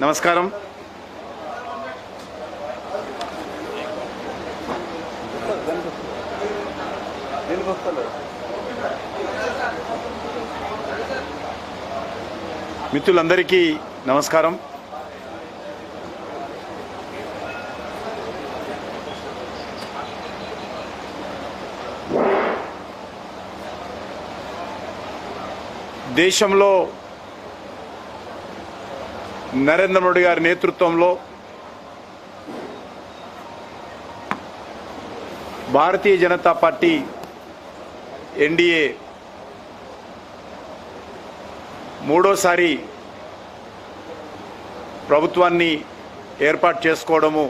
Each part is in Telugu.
నమస్కారం. మిత్రులందరికీ నమస్కారం. దేశంలో నరేంద్ర మోడీ గారి నేతృత్వంలో భారతీయ జనతా పార్టీ ఎన్డీఏ మూడోసారి ప్రభుత్వాన్ని ఏర్పాటు చేసుకోవడము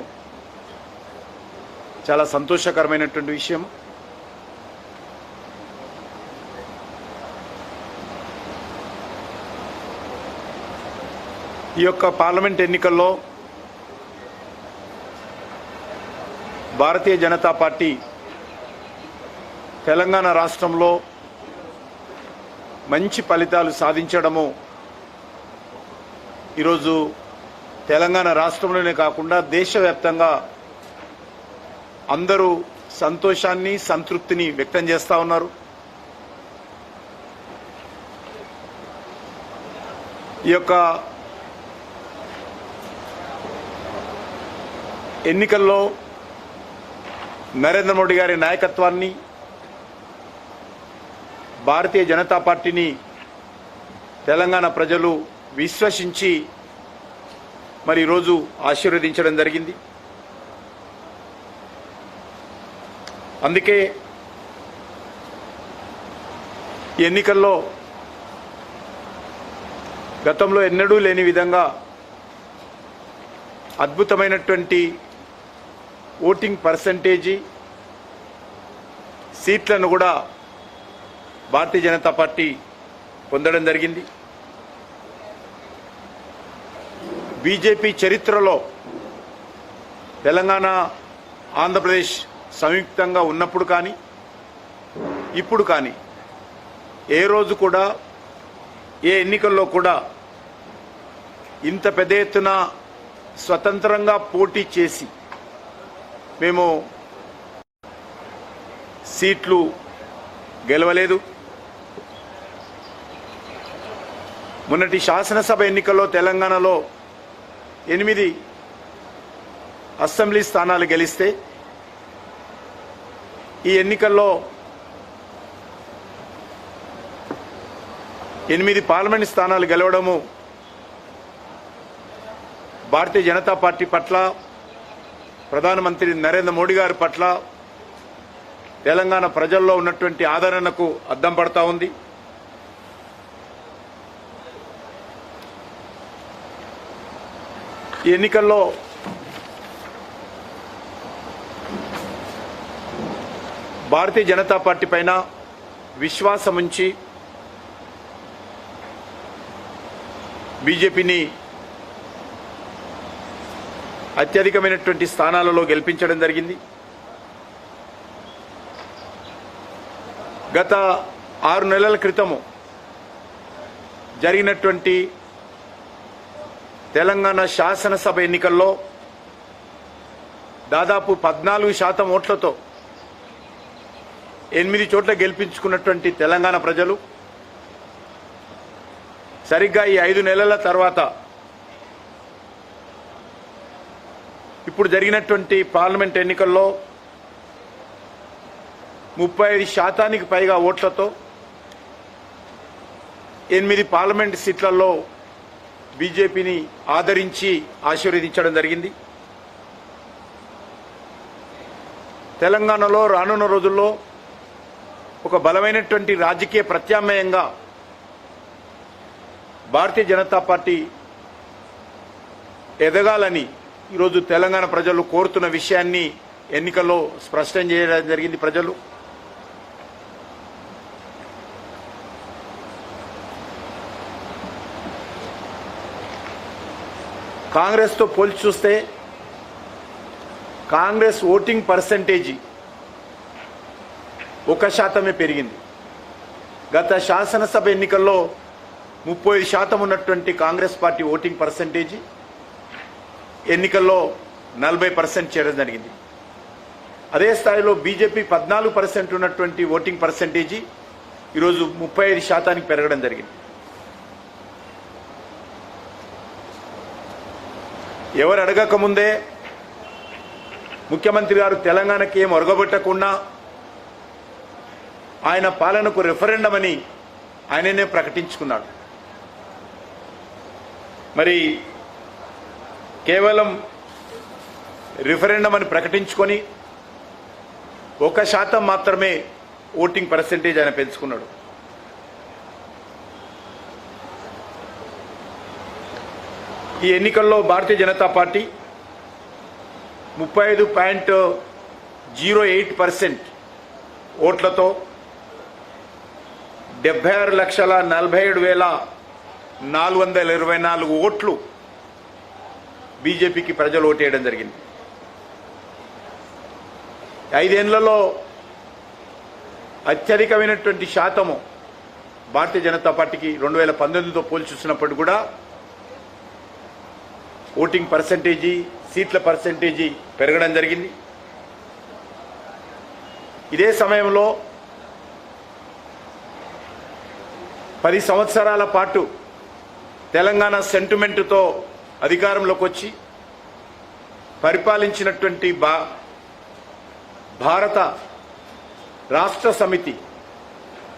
చాలా సంతోషకరమైనటువంటి విషయం. ఈ యొక్క పార్లమెంట్ ఎన్నికల్లో భారతీయ జనతా పార్టీ తెలంగాణ రాష్ట్రంలో మంచి ఫలితాలు సాధించడము ఈరోజు తెలంగాణ రాష్ట్రంలోనే కాకుండా దేశవ్యాప్తంగా అందరూ సంతోషాన్ని సంతృప్తిని వ్యక్తం చేస్తూ ఉన్నారు. ఈ యొక్క ఎన్నికల్లో నరేంద్ర మోడీ గారి నాయకత్వాన్ని, భారతీయ జనతా పార్టీని తెలంగాణ ప్రజలు విశ్వసించి మరి ఈరోజు ఆశీర్వదించడం జరిగింది. అందుకే ఈ ఎన్నికల్లో గతంలో ఎన్నడూ లేని విధంగా అద్భుతమైనటువంటి ఓటింగ్ పర్సంటేజీ, సీట్లను కూడా భారతీయ జనతా పార్టీ పొందడం జరిగింది. బీజేపీ చరిత్రలో తెలంగాణ, ఆంధ్రప్రదేశ్ సంయుక్తంగా ఉన్నప్పుడు కానీ ఇప్పుడు కానీ ఏ రోజు కూడా ఏ ఎన్నికల్లో కూడా ఇంత పెద్ద ఎత్తున స్వతంత్రంగా పోటీ చేసి మేము సీట్లు గెలవలేదు. మొన్నటి శాసనసభ ఎన్నికల్లో తెలంగాణలో 8 అసెంబ్లీ స్థానాలు గెలిస్తే ఈ ఎన్నికల్లో 8 పార్లమెంట్ స్థానాలు గెలవడము భారతీయ జనతా పార్టీ పట్ల, ప్రధానమంత్రి నరేంద్ర మోడీ గారి పట్ల తెలంగాణ ప్రజల్లో ఉన్నటువంటి ఆదరణకు అద్దం పడతా ఉంది. ఈ ఎన్నికల్లో భారతీయ జనతా పార్టీ పైన విశ్వాసం ఉంచి బీజేపీని అత్యధికమైనటువంటి స్థానాలలో గెలిపించడం జరిగింది. గత 6 నెలల క్రితము జరిగినటువంటి తెలంగాణ శాసనసభ ఎన్నికల్లో దాదాపు 14% ఓట్లతో 8 చోట్ల గెలిపించుకున్నటువంటి తెలంగాణ ప్రజలు సరిగ్గా ఈ 5 నెలల తర్వాత ఇప్పుడు జరిగినటువంటి పార్లమెంట్ ఎన్నికల్లో 35% పైగా ఓట్లతో 8 పార్లమెంట్ సీట్లలో బీజేపీని ఆదరించి ఆశీర్వదించడం జరిగింది. తెలంగాణలో రానున్న రోజుల్లో ఒక బలమైనటువంటి రాజకీయ ప్రత్యామ్నాయంగా భారతీయ జనతా పార్టీ ఎదగాలని ఈరోజు తెలంగాణ ప్రజలు కోరుతున్న విషయాన్ని ఎన్నికల్లో స్పష్టం చేయడం జరిగింది. ప్రజలు కాంగ్రెస్తో పోల్చి చూస్తే కాంగ్రెస్ ఓటింగ్ పర్సెంటేజీ 1% పెరిగింది. గత శాసనసభ ఎన్నికల్లో 30% ఉన్నటువంటి కాంగ్రెస్ పార్టీ ఓటింగ్ పర్సెంటేజీ ఎన్నికల్లో 40% చేయడం జరిగింది. అదే స్థాయిలో బీజేపీ 14% ఉన్నటువంటి ఓటింగ్ పర్సెంటేజీ ఈరోజు 35% పెరగడం జరిగింది. ఎవరు అడగకముందే ముఖ్యమంత్రి గారు తెలంగాణకి ఏం ఒరగబెట్టకుండా ఆయన పాలనకు రెఫరెండం అని ఆయననే ప్రకటించుకున్నాడు. మరి కేవలం రిఫరెండం అని ప్రకటించుకొని 1% మాత్రమే ఓటింగ్ పర్సెంటేజ్ ఆయన పెంచుకున్నాడు. ఈ ఎన్నికల్లో భారతీయ జనతా పార్టీ 35.08% ఓట్లతో 76,47,424 ఓట్లు బీజేపీకి ప్రజలు ఓటేయడం జరిగింది. 5 ఏళ్లలో అత్యధికమైనటువంటి శాతము భారతీయ జనతా పార్టీకి 2019తో పోల్చి చూసినప్పుడు కూడా ఓటింగ్ పర్సెంటేజీ, సీట్ల పర్సెంటేజీ పెరగడం జరిగింది. ఇదే సమయంలో 10 సంవత్సరాల పాటు తెలంగాణ సెంటిమెంటుతో అధికారంలోకి వచ్చి పరిపాలించినటువంటి భారత రాష్ట్ర సమితి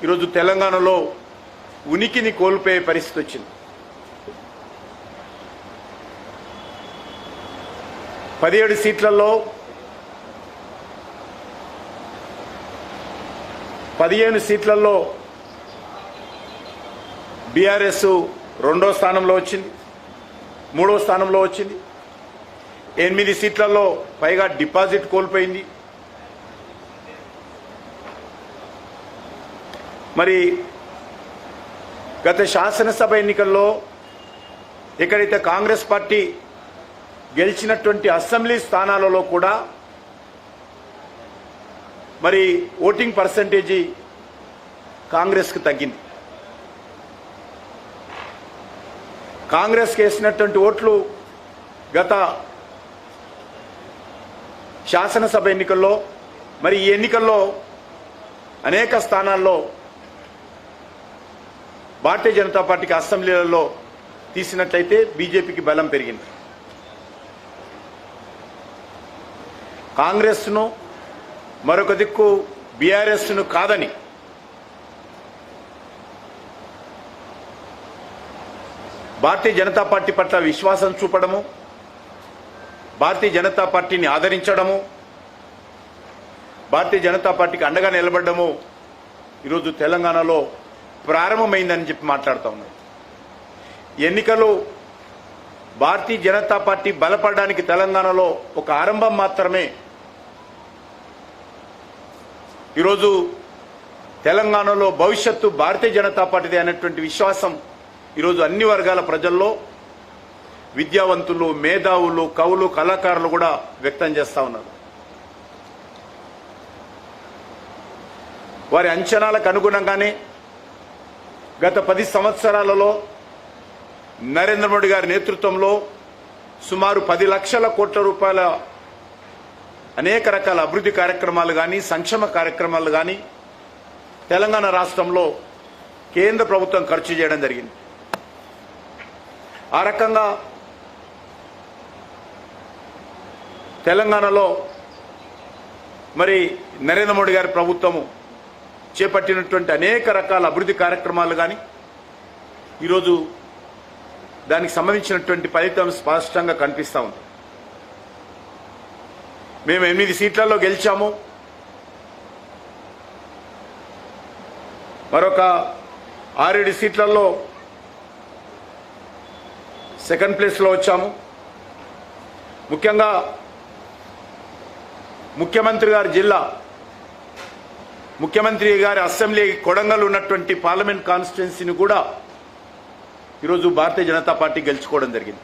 ఈరోజు తెలంగాణలో ఉనికిని కోల్పోయే పరిస్థితి వచ్చింది. 17 సీట్లలో 15 సీట్లలో బీఆర్ఎస్ 2వ స్థానంలో వచ్చింది, 3వ స్థానంలో వచ్చింది. 8 సీట్లలో పైగా డిపాజిట్ కోల్పోయింది. మరి గత శాసనసభ ఎన్నికల్లో ఎక్కడైతే కాంగ్రెస్ పార్టీ గెలిచినటువంటి అసెంబ్లీ స్థానాలలో కూడా మరి ఓటింగ్ పర్సెంటేజీ కాంగ్రెస్కు తగ్గింది. కాంగ్రెస్కి వేసినటువంటి ఓట్లు గత శాసనసభ ఎన్నికల్లో మరి ఈ ఎన్నికల్లో అనేక స్థానాల్లో భారతీయ జనతా పార్టీకి అసెంబ్లీలలో తీసినట్లయితే బీజేపీకి బలం పెరిగింది. కాంగ్రెస్ను మరొక దిక్కు బీఆర్ఎస్ను కాదని భారతీయ జనతా పార్టీ పట్ల విశ్వాసం చూపడము, భారతీయ జనతా పార్టీని ఆదరించడము, భారతీయ జనతా పార్టీకి అండగా నిలబడము ఈరోజు తెలంగాణలో ప్రారంభమైందని చెప్పి మాట్లాడుతూ ఉన్నారు. ఎన్నికలు భారతీయ జనతా పార్టీ బలపడడానికి తెలంగాణలో ఒక ఆరంభం మాత్రమే. ఈరోజు తెలంగాణలో భవిష్యత్తు భారతీయ జనతా పార్టీదే అనేటువంటి విశ్వాసం ఈరోజు అన్ని వర్గాల ప్రజల్లో, విద్యావంతులు, మేధావులు, కవులు, కళాకారులు కూడా వ్యక్తం చేస్తూ ఉన్నారు. వారి అంచనాలకు అనుగుణంగానే గత 10 సంవత్సరాలలో నరేంద్ర మోడీ గారి నేతృత్వంలో సుమారు 10 లక్షల కోట్ల రూపాయల అనేక రకాల అభివృద్ధి కార్యక్రమాలు కానీ, సంక్షేమ కార్యక్రమాలు కానీ తెలంగాణ రాష్ట్రంలో కేంద్ర ప్రభుత్వం ఖర్చు చేయడం జరిగింది. ఆ రకంగా తెలంగాణలో మరి నరేంద్ర మోడీ గారి ప్రభుత్వము చేపట్టినటువంటి అనేక రకాల అభివృద్ధి కార్యక్రమాలు కానీ ఈరోజు దానికి సంబంధించినటువంటి ఫలితం స్పష్టంగా కనిపిస్తూ ఉంది. మేము 8 సీట్లలో గెలిచాము, మరొక 6-7 సీట్లలో సెకండ్ ప్లేస్లో వచ్చాము. ముఖ్యంగా ముఖ్యమంత్రి గారి జిల్లా, ముఖ్యమంత్రి గారి అసెంబ్లీ కొడంగల్ ఉన్నటువంటి పార్లమెంట్ కాన్స్టిట్యున్సీని కూడా ఈరోజు భారతీయ జనతా పార్టీ గెలుచుకోవడం జరిగింది.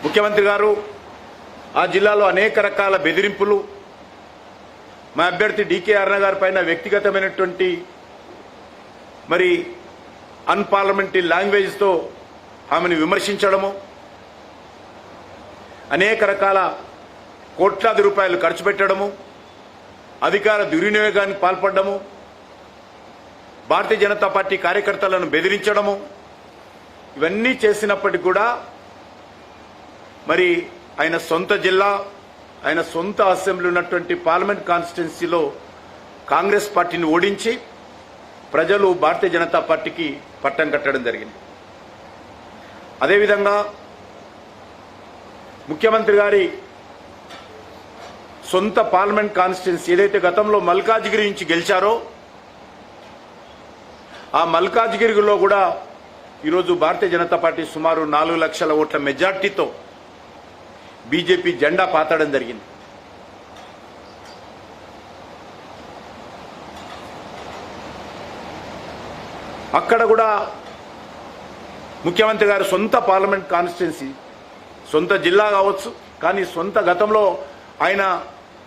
ముఖ్యమంత్రి గారు ఆ జిల్లాలో అనేక రకాల బెదిరింపులు, మా అభ్యర్థి డీకే అరుణ గారి పైన వ్యక్తిగతమైనటువంటి మరి అన్పార్లమెంటరీ లాంగ్వేజ్తో ఆమెను విమర్శించడము, అనేక రకాల కోట్లాది రూపాయలు ఖర్చు పెట్టడము, అధికార దుర్వినియోగానికి పాల్పడము, భారతీయ జనతా పార్టీ కార్యకర్తలను బెదిరించడము, ఇవన్నీ చేసినప్పటికీ కూడా మరి ఆయన సొంత జిల్లా, ఆయన సొంత అసెంబ్లీ ఉన్నటువంటి పార్లమెంట్ కాన్స్టిట్యున్సీలో కాంగ్రెస్ పార్టీని ఓడించి ప్రజలు భారతీయ జనతా పార్టీకి పట్టం కట్టడం జరిగింది. అదేవిధంగా ముఖ్యమంత్రి గారి సొంత పార్లమెంట్ కాన్స్టిట్యున్సీ ఏదైతే గతంలో మల్కాజ్గిరి నుంచి గెలిచారో ఆ మల్కాజ్గిరిలో కూడా ఈరోజు భారతీయ జనతా పార్టీ సుమారు 4 లక్షల ఓట్ల మెజార్టీతో బీజేపీ జెండా పాతడం జరిగింది. అక్కడ కూడా ముఖ్యమంత్రి గారు సొంత పార్లమెంట్ కాన్స్టిట్యున్సీ, సొంత జిల్లా కావచ్చు, కానీ సొంత గతంలో ఆయన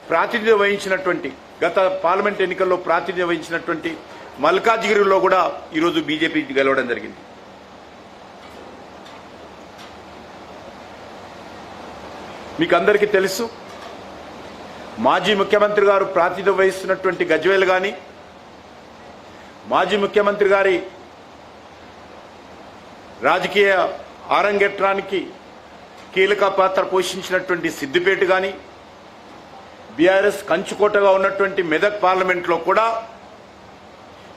ప్రాతినిధ్యం వహించినటువంటి గత పార్లమెంట్ ఎన్నికల్లో ప్రాతినిధ్యం వహించినటువంటి మల్కాజ్గిరిలో కూడా ఈరోజు బీజేపీ గెలవడం జరిగింది. మీకు అందరికీ తెలుసు, మాజీ ముఖ్యమంత్రి గారు ప్రాతినిధ్యం వహిస్తున్నటువంటి గజ్వేల్ కానీ, మాజీ ముఖ్యమంత్రి గారి రాజకీయ ఆరంగేట్రానికి కీలక పాత్ర పోషించినటువంటి సిద్దిపేట కానీ, బీఆర్ఎస్ కంచుకోటగా ఉన్నటువంటి మెదక్ పార్లమెంట్లో కూడా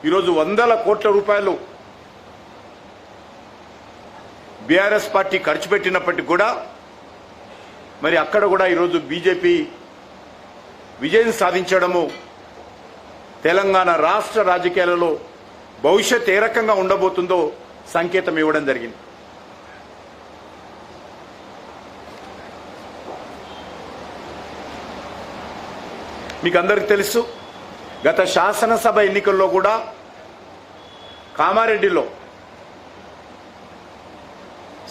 ఈరోజు వందల కోట్ల రూపాయలు బీఆర్ఎస్ పార్టీ ఖర్చు పెట్టినప్పటికీ కూడా మరి అక్కడ కూడా ఈరోజు బీజేపీ విజయం సాధించడము తెలంగాణ రాష్ట్ర రాజకీయాలలో భవిష్యత్ ఏ రకంగా ఉండబోతుందో సంకేతం ఇవ్వడం జరిగింది. మీకు అందరికీ తెలుసు, గత శాసనసభ ఎన్నికల్లో కూడా కామారెడ్డిలో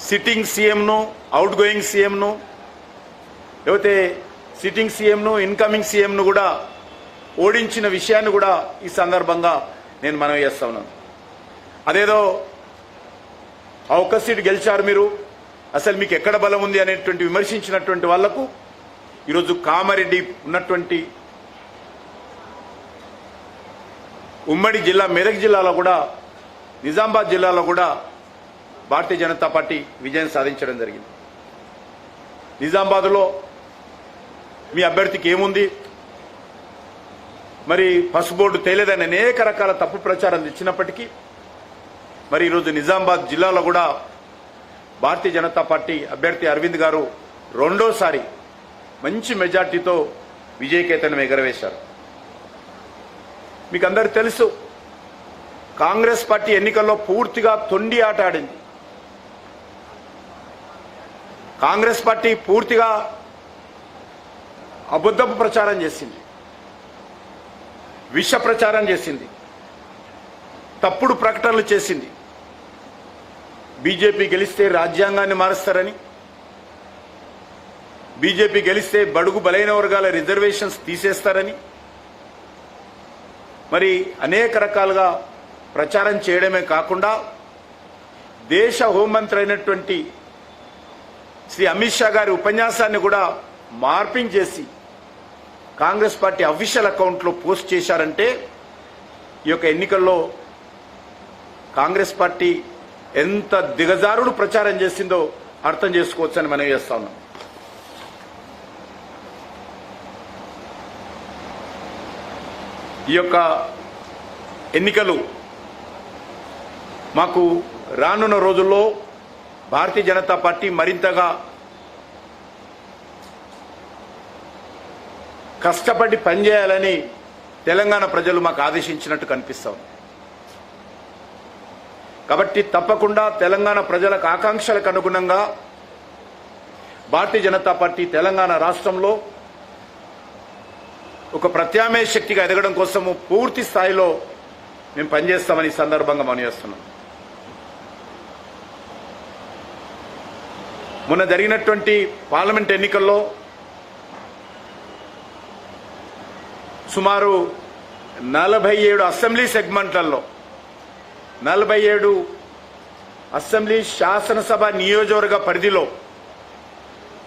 సిట్టింగ్ సీఎంను, అవుట్ గోయింగ్ సీఎంను, లేకపోతే సిట్టింగ్ సీఎంను, ఇన్కమింగ్ సీఎంను కూడా ఓడించిన విషయాన్ని కూడా ఈ సందర్భంగా నేను మనవి చేస్తా ఉన్నాను. అదేదో ఆ ఒక్క సీటు గెలిచారు మీరు, అసలు మీకు ఎక్కడ బలం ఉంది అనేటువంటి విమర్శించినటువంటి వాళ్లకు ఈరోజు కామారెడ్డి ఉన్నటువంటి ఉమ్మడి జిల్లా మెదక్ జిల్లాలో కూడా, నిజామాబాద్ జిల్లాలో కూడా భారతీయ జనతా పార్టీ విజయం సాధించడం జరిగింది. నిజామాబాద్లో మీ అభ్యర్థికి ఏముంది, మరి పసుపు బోర్డు తేలేదని అనేక రకాల తప్పు ప్రచారం ఇచ్చినప్పటికీ మరి ఈరోజు నిజామాబాద్ జిల్లాలో కూడా భారతీయ జనతా పార్టీ అభ్యర్థి అరవింద్ గారు రెండోసారి మంచి మెజార్టీతో విజయకేతనం ఎగరవేశారు. మీకు అందరికీ తెలుసు, కాంగ్రెస్ పార్టీ ఎన్నికల్లో పూర్తిగా తొండి ఆట ఆడింది. కాంగ్రెస్ పార్టీ పూర్తిగా అబద్ధపు ప్రచారం చేసింది, విష ప్రచారం చేసింది, తప్పుడు ప్రకటనలు చేసింది. బీజేపీ గెలిస్తే రాజ్యాంగాన్ని మారుస్తారని, బీజేపీ గెలిస్తే బడుగు బలైన వర్గాల రిజర్వేషన్స్ తీసేస్తారని మరి అనేక రకాలుగా ప్రచారం చేయడమే కాకుండా దేశ హోంమంత్రి అయినటువంటి శ్రీ అమిత్ షా గారి ఉపన్యాసాన్ని కూడా మార్పింగ్ చేసి కాంగ్రెస్ పార్టీ అఫీషియల్ అకౌంట్లో పోస్ట్ చేశారంటే ఈ యొక్క ఎన్నికల్లో కాంగ్రెస్ పార్టీ ఎంత దిగజారుడు ప్రచారం చేసిందో అర్థం చేసుకోవచ్చని మనం చేస్తా ఉన్నాం. ఈ యొక్క ఎన్నికలు మాకు రానున్న రోజుల్లో భారతీయ జనతా పార్టీ మరింతగా కష్టపడి పనిచేయాలని తెలంగాణ ప్రజలు మాకు ఆదేశించినట్టు కనిపిస్తాం. కాబట్టి తప్పకుండా తెలంగాణ ప్రజలకు ఆకాంక్షలకు అనుగుణంగా భారతీయ జనతా పార్టీ తెలంగాణ రాష్ట్రంలో ఒక ప్రత్యామ్నాయ శక్తిగా ఎదగడం కోసము పూర్తి స్థాయిలో మేము పనిచేస్తామని ఈ సందర్భంగా మనం చేస్తున్నాం. మొన్న జరిగినటువంటి పార్లమెంట్ ఎన్నికల్లో సుమారు 47 అసెంబ్లీ సెగ్మెంట్లలో 47 అసెంబ్లీ శాసనసభ నియోజకవర్గ పరిధిలో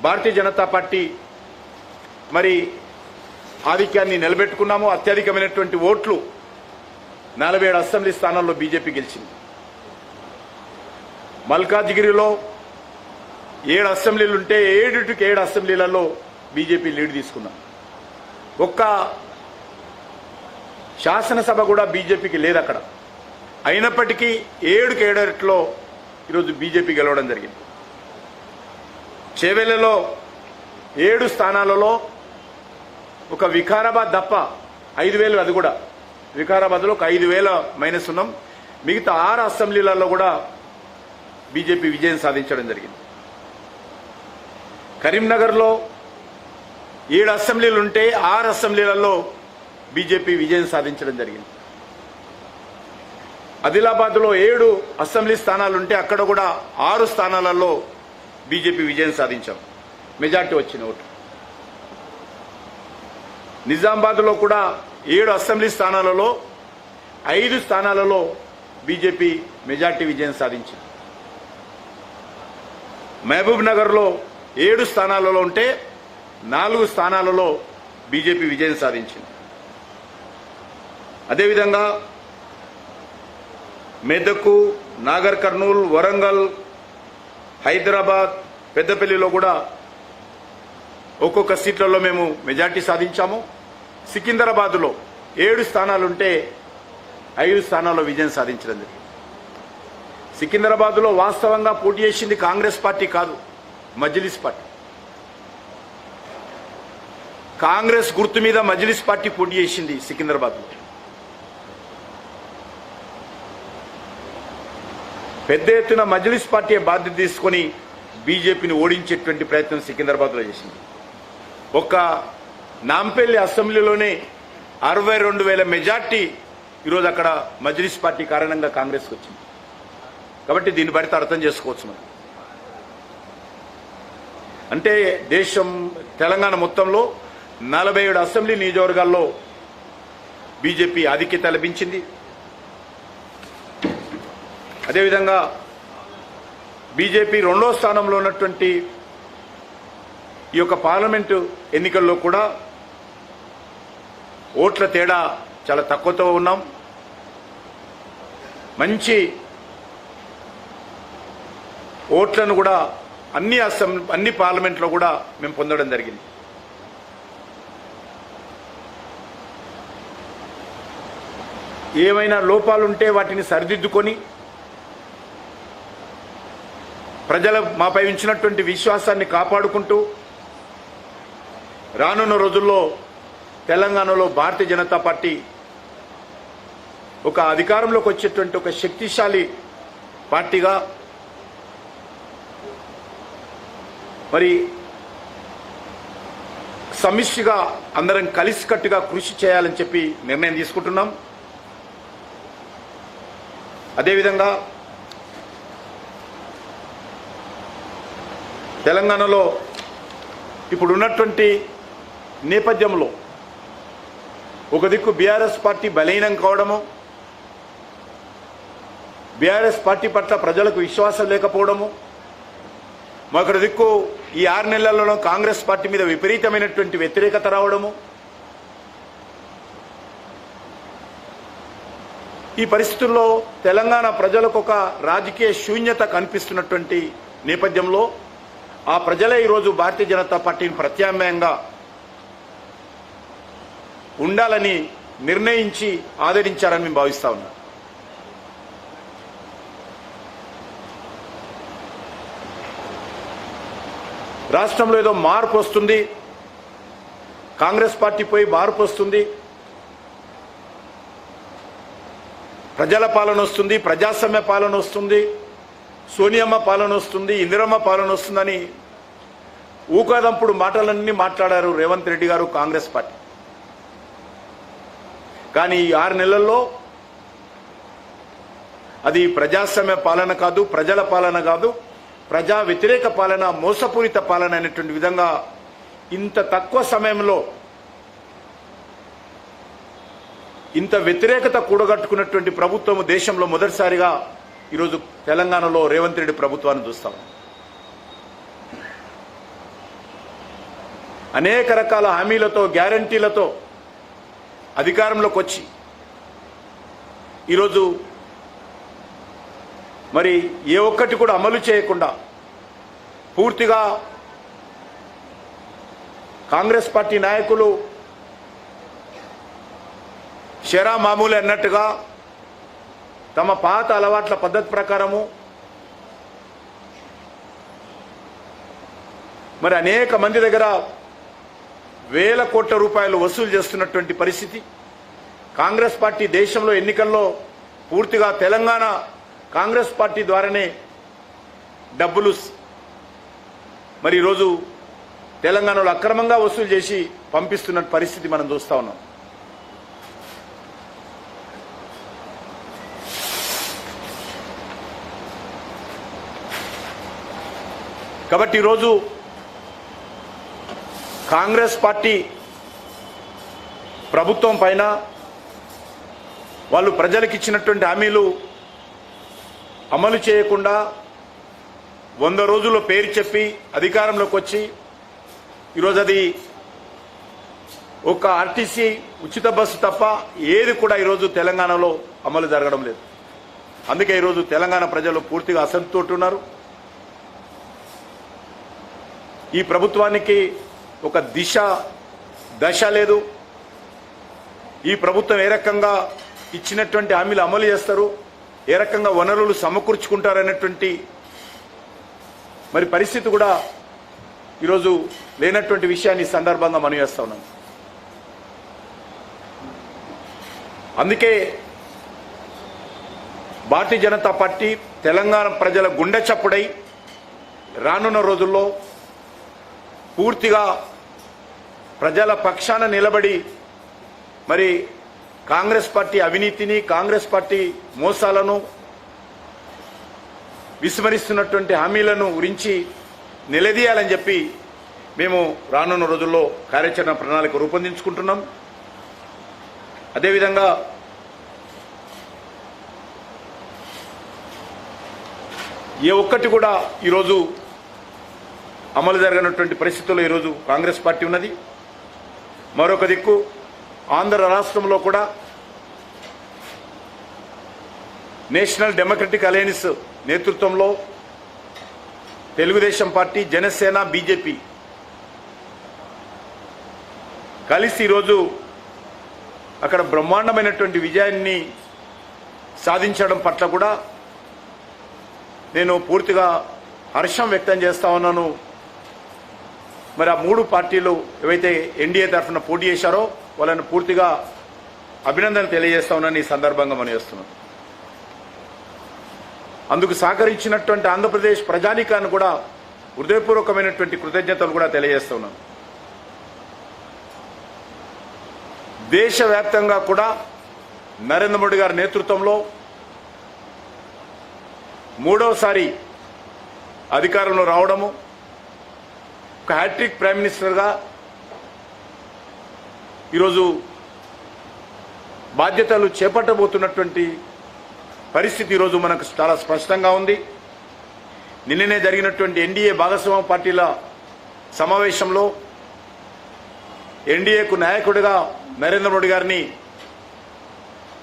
భారతీయ జనతా పార్టీ మరి ఆధిక్యాన్ని నిలబెట్టుకున్నాము. అత్యధికమైనటువంటి ఓట్లు 47 అసెంబ్లీ స్థానాల్లో బీజేపీ గెలిచింది. మల్కాజ్గిరిలో 7 అసెంబ్లీలుంటే 7 అసెంబ్లీలలో బీజేపీ లీడ్ తీసుకున్నాం. ఒక్క శాసనసభ కూడా బీజేపీకి లేదు అక్కడ. అయినప్పటికీ 7 ఈరోజు బీజేపీ గెలవడం జరిగింది. చేవెళ్లలో 7 స్థానాలలో ఒక వికారాబాద్ తప్ప 5,000, అది కూడా వికారాబాద్లో ఒక 5,000 మైనస్ ఉన్నాం. మిగతా 6 అసెంబ్లీలలో కూడా బీజేపీ విజయం సాధించడం జరిగింది. కరీంనగర్లో 7 అసెంబ్లీలు ఉంటే 6 అసెంబ్లీలలో బీజేపీ విజయం సాధించడం జరిగింది. ఆదిలాబాద్లో 7 అసెంబ్లీ స్థానాలుంటే అక్కడ కూడా 6 స్థానాలలో బీజేపీ విజయం సాధించాం, మెజార్టీ వచ్చిన ఓటు. నిజామాబాద్లో కూడా 7 అసెంబ్లీ స్థానాలలో 5 స్థానాలలో బీజేపీ మెజార్టీ విజయం సాధించింది. మహబూబ్ నగర్లో 7 స్థానాలలో ఉంటే 4 స్థానాలలో బీజేపీ విజయం సాధించింది. అదేవిధంగా మెదక్, నాగర్ కర్నూల్, వరంగల్, హైదరాబాద్, పెద్దపల్లిలో కూడా ఒక్కొక్క సీట్లలో మేము మెజార్టీ సాధించాము. సికింద్రాబాద్లో 7 స్థానాలుంటే 5 స్థానాల్లో విజయం సాధించడం జరిగింది. సికింద్రాబాద్లో వాస్తవంగా పోటీ చేసింది కాంగ్రెస్ పార్టీ కాదు, మజ్లిస్ పార్టీ. కాంగ్రెస్ గుర్తు మీద మజ్లిస్ పార్టీ పోటీ చేసింది సికింద్రాబాద్లో. పెద్ద ఎత్తున మజ్లిస్ పార్టీ బాధ్యత తీసుకొని బీజేపీని ఓడించేటువంటి ప్రయత్నం సికింద్రాబాద్లో చేసింది. ఒక్క నాంపల్లి అసెంబ్లీలోనే 62,000 మెజార్టీ ఈరోజు అక్కడ మజ్లిస్ పార్టీ కారణంగా కాంగ్రెస్కి వచ్చింది. కాబట్టి దీన్ని బట్టి అర్థం చేసుకోవచ్చు మనం. అంటే దేశం తెలంగాణ మొత్తంలో 47 అసెంబ్లీ నియోజకవర్గాల్లో బీజేపీ ఆధిక్యత లభించింది. అదేవిధంగా బీజేపీ 2వ స్థానంలో ఉన్నటువంటి ఈ యొక్క పార్లమెంటు ఎన్నికల్లో కూడా ఓట్ల తేడా చాలా తక్కువతో ఉన్నాం. మంచి ఓట్లను కూడా అన్ని పార్లమెంట్లో కూడా మేము పొందడం జరిగింది. ఏమైనా లోపాలుంటే వాటిని సరిదిద్దుకొని ప్రజల మాపై ఉంచినటువంటి విశ్వాసాన్ని కాపాడుకుంటూ రానున్న రోజుల్లో తెలంగాణలో భారతీయ జనతా పార్టీ ఒక అధికారంలోకి వచ్చేటువంటి ఒక శక్తిశాలి పార్టీగా మరి సమిష్టిగా అందరం కలిసికట్టుగా కృషి చేయాలని చెప్పి నిర్ణయం తీసుకుంటున్నాం. అదేవిధంగా తెలంగాణలో ఇప్పుడున్నటువంటి నేపథ్యంలో ఒక దిక్కు బీఆర్ఎస్ పార్టీ బలహీనం కావడము, బీఆర్ఎస్ పార్టీ పట్ల ప్రజలకు విశ్వాసం లేకపోవడము, మరొక దిక్కు ఈ 6 నెలలలో కాంగ్రెస్ పార్టీ మీద విపరీతమైనటువంటి వ్యతిరేకత రావడము, ఈ పరిస్థితుల్లో తెలంగాణ ప్రజలకు ఒక రాజకీయ శూన్యత కనిపిస్తున్నటువంటి నేపథ్యంలో ఆ ప్రజలే ఈరోజు భారతీయ జనతా పార్టీని ప్రత్యామ్నాయంగా ఉండాలని నిర్ణయించి ఆదరించారని మేము భావిస్తా ఉన్నాం. రాష్ట్రంలో ఏదో మార్పు వస్తుంది, కాంగ్రెస్ పార్టీ పోయి మార్పు వస్తుంది, ప్రజల పాలన వస్తుంది, ప్రజాస్వామ్య పాలన వస్తుంది, సోనియమ్మ పాలన వస్తుంది, ఇందిరమ్మ పాలన వస్తుందని ఊకదంపుడు మాటలన్నీ మాట్లాడారు రేవంత్ రెడ్డి గారు, కాంగ్రెస్ పార్టీ. కానీ ఈ 6 నెలల్లో అది ప్రజాస్వామ్య పాలన కాదు, ప్రజల పాలన కాదు, ప్రజా వ్యతిరేక పాలన, మోసపూరిత పాలన అనేటువంటి విధంగా ఇంత తక్కువ సమయంలో ఇంత వ్యతిరేకత కూడగట్టుకున్నటువంటి ప్రభుత్వం దేశంలో మొదటిసారిగా ఈరోజు తెలంగాణలో రేవంత్ రెడ్డి ప్రభుత్వాన్ని చూస్తాం. అనేక రకాల హామీలతో, గ్యారంటీలతో అధికారంలోకి వచ్చి ఈరోజు మరి ఏ ఒక్కటి కూడా అమలు చేయకుండా పూర్తిగా కాంగ్రెస్ పార్టీ నాయకులు షరా మామూలు అన్నట్టుగా తమ పాత అలవాట్ల పద్ధతి ప్రకారము మరి అనేక మంది దగ్గర వేల కోట్ల రూపాయలు వసూలు చేస్తున్నటువంటి పరిస్థితి. కాంగ్రెస్ పార్టీ దేశంలో ఎన్నికల్లో పూర్తిగా తెలంగాణ కాంగ్రెస్ పార్టీ ద్వారానే డబ్బులు మరి ఈరోజు తెలంగాణలో అక్రమంగా వసూలు చేసి పంపిస్తున్న పరిస్థితి మనం చూస్తా ఉన్నాం. కాబట్టి ఈరోజు కాంగ్రెస్ పార్టీ ప్రభుత్వం పైన వాళ్ళు ప్రజలకు ఇచ్చినటువంటి హామీలు అమలు చేయకుండా 100 రోజుల్లో పేరు చెప్పి అధికారంలోకి వచ్చి ఈరోజు అది ఒక ఆర్టీసీ ఉచిత బస్సు తప్ప ఏది కూడా ఈరోజు తెలంగాణలో అమలు జరగడం లేదు. అందుకే ఈరోజు తెలంగాణ ప్రజలు పూర్తిగా అసంతృప్తితో ఉన్నారు. ఈ ప్రభుత్వానికి ఒక దశ లేదు. ఈ ప్రభుత్వం ఏ రకంగా ఇచ్చినటువంటి హామీలు అమలు చేస్తారు, ఏ రకంగా వనరులు సమకూర్చుకుంటారనేటువంటి మరి పరిస్థితి కూడా ఈరోజు లేనటువంటి విషయాన్ని ఈ సందర్భంగా మనం చేస్తా ఉన్నాం. అందుకే భారతీయ జనతా పార్టీ తెలంగాణ ప్రజల గుండె చప్పుడై రానున్న రోజుల్లో పూర్తిగా ప్రజల పక్షాన నిలబడి మరి కాంగ్రెస్ పార్టీ అవినీతిని, కాంగ్రెస్ పార్టీ మోసాలను, విస్మరిస్తున్నటువంటి హామీలను గురించి నిలదీయాలని చెప్పి మేము రానున్న రోజుల్లో కార్యాచరణ ప్రణాళిక రూపొందించుకుంటున్నాం. అదేవిధంగా ఏ ఒక్కటి కూడా ఈరోజు అమలు జరగనటువంటి పరిస్థితుల్లో ఈరోజు కాంగ్రెస్ పార్టీ ఉన్నది. మరొక దిక్కు ఆంధ్ర రాష్ట్రంలో కూడా నేషనల్ డెమోక్రటిక్ అలయన్స్ నేతృత్వంలో తెలుగుదేశం పార్టీ, జనసేన, బీజేపీ కలిసి ఈరోజు అక్కడ బ్రహ్మాండమైనటువంటి విజయాన్ని సాధించడం పట్ల కూడా నేను పూర్తిగా హర్షం వ్యక్తం చేస్తా ఉన్నాను. మరి ఆ 3 పార్టీలు ఏవైతే ఎన్డీఏ తరఫున పోటీ చేశారో వాళ్ళని పూర్తిగా అభినందనలు తెలియజేస్తా ఉన్నాను ఈ సందర్భంగా మనం చేస్తున్నాం. అందుకు సహకరించినటువంటి ఆంధ్రప్రదేశ్ ప్రజానీకాన్ని కూడా హృదయపూర్వకమైనటువంటి కృతజ్ఞతలు కూడా తెలియజేస్తా ఉన్నాను. దేశవ్యాప్తంగా కూడా నరేంద్ర మోడీ గారి నేతృత్వంలో 3వసారి అధికారంలో రావడము, ఒక హ్యాట్రిక్ ప్రైమ్ మినిస్టర్గా ఈరోజు బాధ్యతలు చేపట్టబోతున్నటువంటి పరిస్థితి ఈరోజు మనకు చాలా స్పష్టంగా ఉంది. నిన్ననే జరిగినటువంటి ఎన్డీఏ భాగస్వామ్య పార్టీల సమావేశంలో ఎన్డీఏకు నాయకుడిగా నరేంద్ర మోడీ గారిని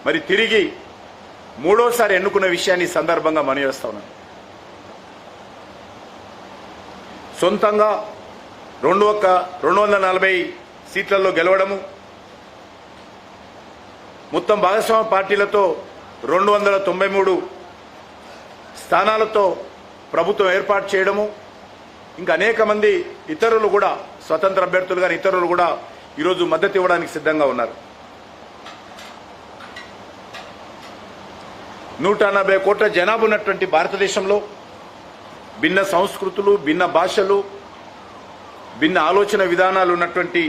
మరి తిరిగి 3వసారి ఎన్నుకున్న విషయాన్ని ఈ సందర్భంగా మనం చేస్తా ఉన్నాం. సొంతంగా 240 సీట్లలో గెలవడము, మొత్తం భాగస్వామ్య పార్టీలతో 293 స్థానాలతో ప్రభుత్వం ఏర్పాటు చేయడము, ఇంకా అనేక మంది ఇతరులు కూడా స్వతంత్ర అభ్యర్థులు కానీ ఇతరులు కూడా ఈరోజు మద్దతు ఇవ్వడానికి సిద్ధంగా ఉన్నారు. 180 కోట్ల జనాభా ఉన్నటువంటి భారతదేశంలో భిన్న సంస్కృతులు, భిన్న భాషలు, భిన్న ఆలోచన విధానాలు ఉన్నటువంటి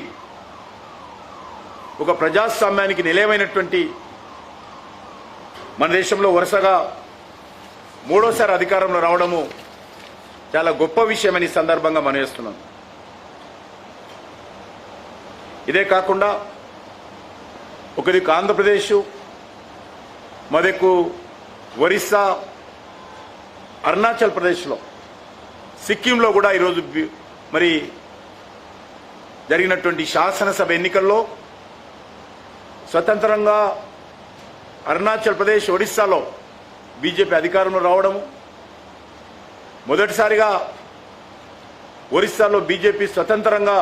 ఒక ప్రజాస్వామ్యానికి నిలయమైనటువంటి మన దేశంలో వరుసగా 3వసారి అధికారంలో రావడము చాలా గొప్ప విషయమని సందర్భంగా మనం చేస్తున్నాం. ఇదే కాకుండా ఒక దిక్కు ఆంధ్రప్రదేశ్, మరొక ఒరిస్సా, అరుణాచల్ ప్రదేశ్లో, సిక్కింలో కూడా ఈరోజు మరి జరిగినటువంటి శాసనసభ ఎన్నికల్లో స్వతంత్రంగా అరుణాచల్ ప్రదేశ్, ఒడిశాలో బీజేపీ అధికారంలో రావడము, మొదటిసారిగా ఒరిస్సాలో బీజేపీ స్వతంత్రంగా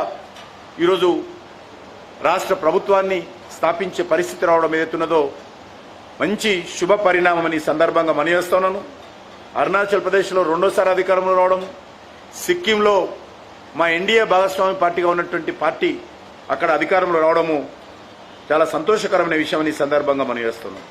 ఈరోజు రాష్ట్ర ప్రభుత్వాన్ని స్థాపించే పరిస్థితి రావడం ఏదైతున్నదో మంచి శుభ పరిణామం ఈ సందర్భంగా మనయేస్తున్నాను. అరుణాచల్ ప్రదేశ్లో రెండోసారి అధికారంలో రావడం, సిక్కింలో మా ఎన్డీఏ భాగస్వామి పార్టీగా ఉన్నటువంటి పార్టీ అక్కడ అధికారంలో రావడము చాలా సంతోషకరమైన విషయం ఈ సందర్భంగా మనయేస్తున్నాం.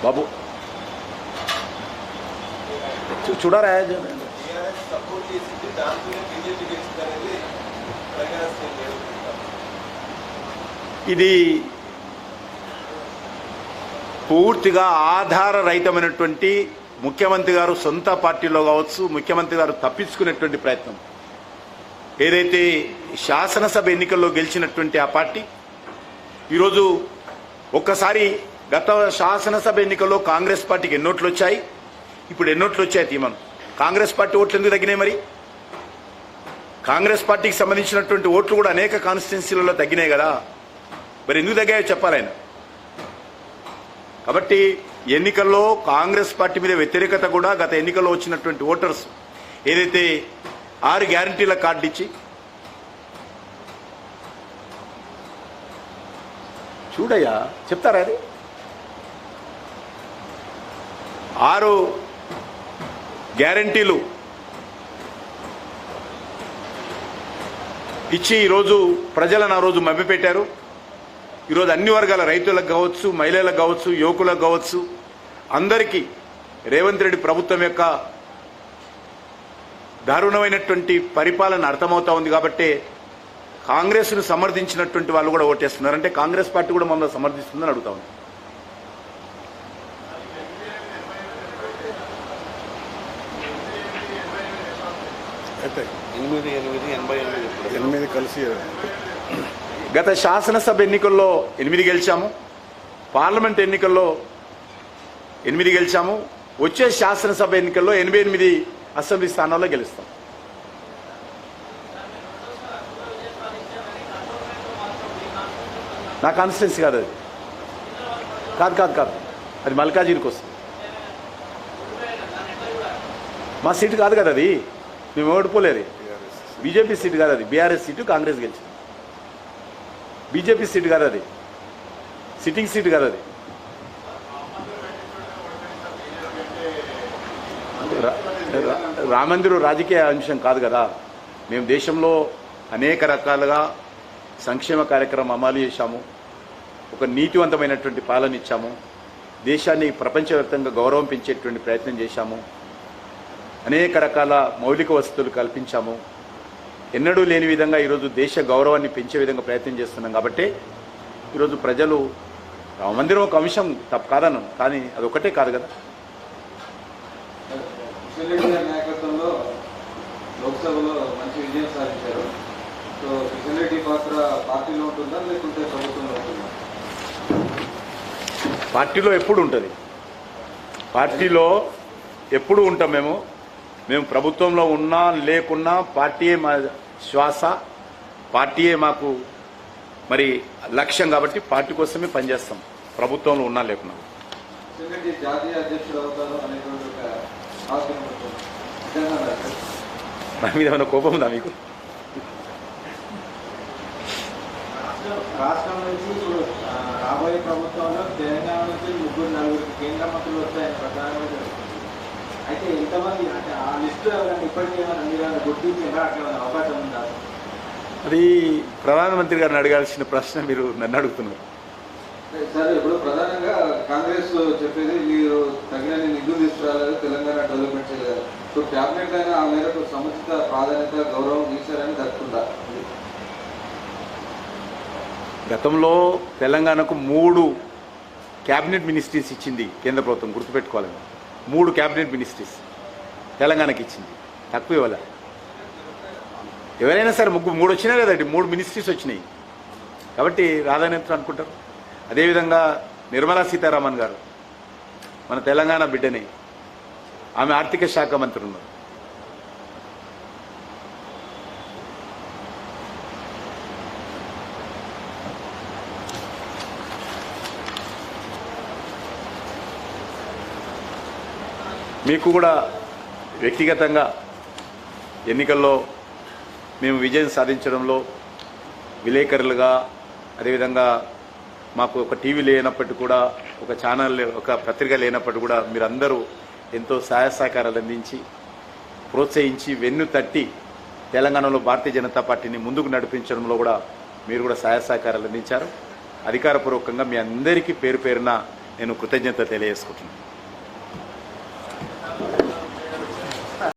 బాబు చూడరా, ఇది పూర్తిగా ఆధారరహితమైనటువంటి ముఖ్యమంత్రి గారు సొంత పార్టీలో కావచ్చు, ముఖ్యమంత్రి గారు తప్పించుకునేటువంటి ప్రయత్నం. ఏదైతే శాసనసభ ఎన్నికల్లో గెలిచినటువంటి ఆ పార్టీ ఈరోజు ఒక్కసారి గత శాసనసభ ఎన్నికల్లో కాంగ్రెస్ పార్టీకి ఎన్నోట్లు వచ్చాయి, ఇప్పుడు ఎన్నోట్లు వచ్చాయి తీమను. కాంగ్రెస్ పార్టీ ఓట్లు ఎందుకు తగ్గినాయి? మరి కాంగ్రెస్ పార్టీకి సంబంధించినటువంటి ఓట్లు కూడా అనేక కాన్స్టిట్యున్సీలలో తగ్గినాయి కదా, మరి ఎందుకు తగ్గాయో చెప్పాలి ఆయన. కాబట్టి ఎన్నికల్లో కాంగ్రెస్ పార్టీ మీద వ్యతిరేకత కూడా గత ఎన్నికల్లో వచ్చినటువంటి ఓటర్స్ ఏదైతే 6 గ్యారంటీల కార్డు ఇచ్చి, చూడయ్యా చెప్తారా, అది 6 గ్యారంటీలు ఇచ్చి ఈరోజు ప్రజలను ఆ రోజు మభ్యపెట్టారు. ఈరోజు అన్ని వర్గాల రైతులకు కావచ్చు, మహిళలకు కావచ్చు, యువకులకు కావచ్చు, అందరికీ రేవంత్ రెడ్డి ప్రభుత్వం యొక్క దారుణమైనటువంటి పరిపాలన అర్థమవుతా ఉంది. కాబట్టి కాంగ్రెస్ను సమర్థించినటువంటి వాళ్ళు కూడా ఓటేస్తున్నారు. అంటే కాంగ్రెస్ పార్టీ కూడా మమ్మల్ని సమర్థిస్తుందని అడుగుతా ఉంది. అయితే 8 కలిసి గత శాసనసభ ఎన్నికల్లో 8 గెలిచాము, పార్లమెంట్ ఎన్నికల్లో 8 గెలిచాము, వచ్చే శాసనసభ ఎన్నికల్లో 88 అసెంబ్లీ స్థానాల్లో గెలుస్తాం. నా కాన్స్టిట్యున్సీ కాదు అది, కాదు అది మల్కాజిగిరికి వస్తుంది. మా సీటు కాదు కదా అది, మేము ఓడిపోలేదు. బీజేపీ సీటు కాదు అది, బీఆర్ఎస్ సీటు, కాంగ్రెస్ గెలిచింది. బీజేపీ సీటు కాదు అది, సిట్టింగ్ సీటు కాదు అది. రామందిరం రాజకీయ అంశం కాదు కదా. మేము దేశంలో అనేక రకాలుగా సంక్షేమ కార్యక్రమం అమలు చేశాము, ఒక నీతివంతమైనటువంటి పాలన ఇచ్చాము, దేశాన్ని ప్రపంచవ్యాప్తంగా గౌరవం పెంచేటువంటి ప్రయత్నం చేశాము, అనేక రకాల మౌలిక వసతులు కల్పించాము. ఎన్నడూ లేని విధంగా ఈరోజు దేశ గౌరవాన్ని పెంచే విధంగా ప్రయత్నం చేస్తున్నాం. కాబట్టి ఈరోజు ప్రజలు రామ మందిరం ఒక అంశం తప్పు కాదన్నాం, కానీ అదొకటే కాదు కదా. నాయకత్వంలో లోక్సభలో మంచి విజయం సాధించారు. సో కిషన్ రెడ్డి పాత్ర పార్టీలో ఉంటుందా లేకుంటే ప్రభుత్వంలో ఉంటుందా? పార్టీలో ఎప్పుడు ఉంటుంది, పార్టీలో ఎప్పుడు ఉంటాం. మేము ప్రభుత్వంలో ఉన్నా లేకున్నా పార్టీయే మా శ్వాస, పార్టీయే మాకు మరి లక్ష్యం. కాబట్టి పార్టీ కోసమే పనిచేస్తాం, ప్రభుత్వంలో ఉన్నా లేకున్నా. జాతీయ అధ్యక్షుడు అవుతారు అనేటువంటి ఒక ఆలోచన నా మీద ఏమైనా కోపం ఉందా మీకు? రాష్ట్రం నుంచి రాబోయే ప్రభుత్వంలో తెలంగాణ నుంచి 3-4 కేంద్ర మంత్రులు వస్తాయని ప్రధానమంత్రి. అయితే ఎంతమంది అంటే ఆ లిస్టు ఇప్పటికీ ఏమైనా గుర్తించి అట్లా అవకాశం ఉందా? అది ప్రధానమంత్రి గారిని అడగాల్సిన ప్రశ్న మీరు నన్ను అడుగుతున్నారు. సరే, ఇప్పుడు ప్రధానంగా కాంగ్రెస్ చెప్పేది మీరు తగినన్ని నిధులు తీసుకురాలేదు, తెలంగాణ డెవలప్మెంట్ చేయలేదు. సో క్యాబినెట్ అయినా ఆ మేరకు సముచిత ప్రాధాన్యత గౌరవం ఇచ్చారని దక్కుతుందా? గతంలో తెలంగాణకు 3 క్యాబినెట్ మినిస్ట్రీస్ ఇచ్చింది కేంద్ర ప్రభుత్వం, గుర్తుపెట్టుకోవాలి. 3 క్యాబినెట్ మినిస్ట్రీస్ తెలంగాణకి ఇచ్చింది, తక్కువ ఇవ్వాల. ఎవరైనా సరే 3 వచ్చినాయి కదండి, 3 మినిస్ట్రీస్ వచ్చినాయి కాబట్టి రాధానేత్రం అనుకుంటారు. అదేవిధంగా నిర్మలా సీతారామన్ గారు మన తెలంగాణ బిడ్డని, ఆమె ఆర్థిక శాఖ మంత్రి ఉన్నారు. మీకు కూడా వ్యక్తిగతంగా ఎన్నికల్లో మేము విజయం సాధించడంలో విలేకరులుగా, అదేవిధంగా మాకు ఒక టీవీ లేనప్పటికీ కూడా, ఒక ఛానల్, ఒక పత్రిక లేనప్పటికీ కూడా మీరందరూ ఎంతో సహాయ సహకారాలు అందించి ప్రోత్సహించి వెన్ను తట్టి తెలంగాణలో భారతీయ జనతా పార్టీని ముందుకు నడిపించడంలో కూడా మీరు కూడా సహాయ సహకారాలు అందించారు. అధికారపూర్వకంగా మీ అందరికీ పేరు పేరున నేను కృతజ్ఞత తెలియజేసుకుంటున్నాను.